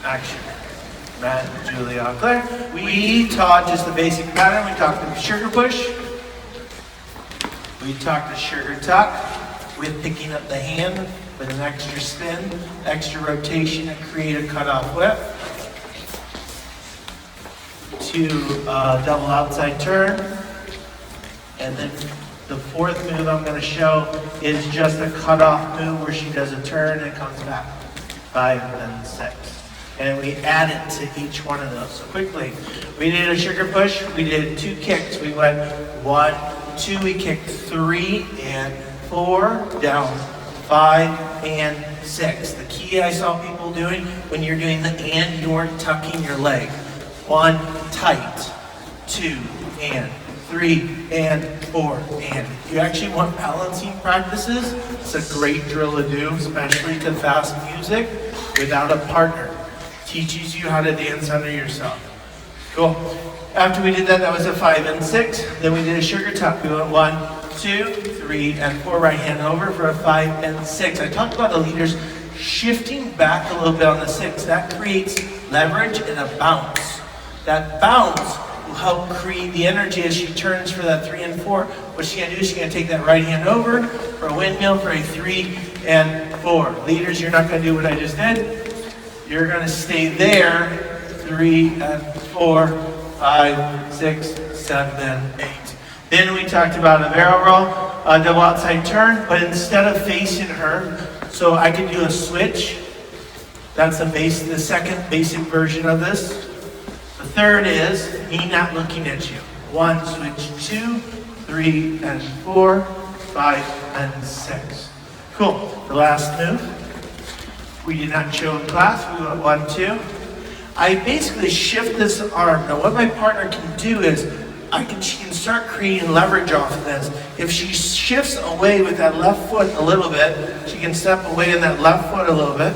Action. Matt and Julie Auclair. We taught just the basic pattern. We talked the sugar push. We talked the sugar tuck with picking up the hand with an extra spin, extra rotation, and create a cutoff whip. To double outside turn. And then the fourth move I'm going to show is just a cutoff move where she does a turn and comes back. 5 and 6. And we add it to each one of those. So quickly, we did a sugar push, we did 2 kicks. We went 1, 2, we kicked 3 and 4, down 5 and 6. The key I saw people doing when you're doing the and, you're tucking your leg. 1, tight, 2, and 3, and 4, and. If you actually want balancing practices, it's a great drill to do, especially to fast music without a partner. Teaches you how to dance under yourself. Cool. After we did that, that was a 5 and 6. Then we did a sugar tuck. We went 1, 2, 3, and 4. Right hand over for a 5 and 6. I talked about the leaders shifting back a little bit on the 6. That creates leverage and a bounce. That bounce will help create the energy as she turns for that 3 and 4. What she's going to do is she's going to take that right hand over for a windmill for a 3 and 4. Leaders, you're not going to do what I just did. You're going to stay there, 3 and 4, 5, 6, 7, and 8. Then we talked about a barrel roll, a double outside turn, but instead of facing her, so I can do a switch. That's the second basic version of this. The third is me not looking at you. 1, switch 2, 3, and 4, 5, and 6. Cool. The last move. We did not show in class. We went 1, 2. I basically shift this arm. Now what my partner can do is she can start creating leverage off of this. If she shifts away with that left foot a little bit, she can step away in that left foot a little bit.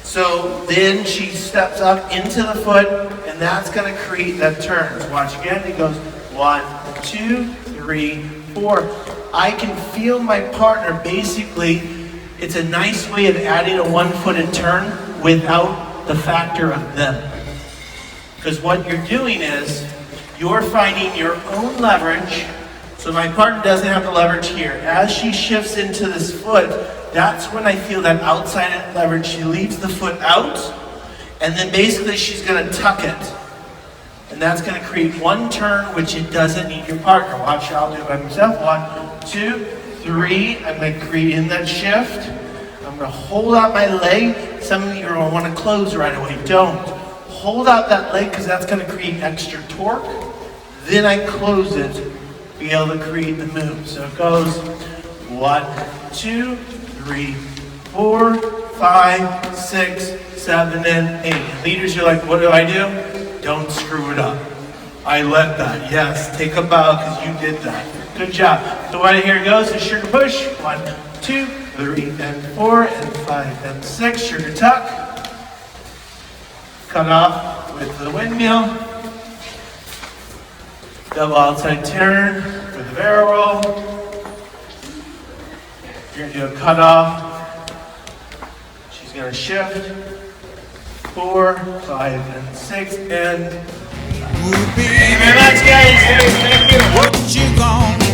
So then she steps up into the foot, and that's going to create that turn. So watch again. It goes 1, 2, 3, 4. I can feel my partner basically. It's a nice way of adding a one-footed turn without the factor of them. Because what you're doing is, you're finding your own leverage, so my partner doesn't have the leverage here. As she shifts into this foot, that's when I feel that outside leverage. She leaves the foot out, and then basically she's gonna tuck it. And that's gonna create one turn, which it doesn't need your partner. Watch, I'll do it by myself. 1, 2, 3, I'm going to create in that shift. I'm going to hold out my leg. Some of you are going to want to close right away. Don't. Hold out that leg because that's going to create extra torque. Then I close it to be able to create the move. So it goes 1, 2, 3, 4, 5, 6, 7, and 8. Leaders, you're like, what do? Don't screw it up. I let that. Yes, take a bow because you did that. Good job. So right here goes the sugar push. 1, 2, 3, and 4, and 5, and 6. Sugar tuck. Cut off with the windmill. Double outside turn with the barrel roll. You're going to do a cut off. She's going to shift. 4, 5, and 6, and thank you very much, guys. Thank you. What you gonna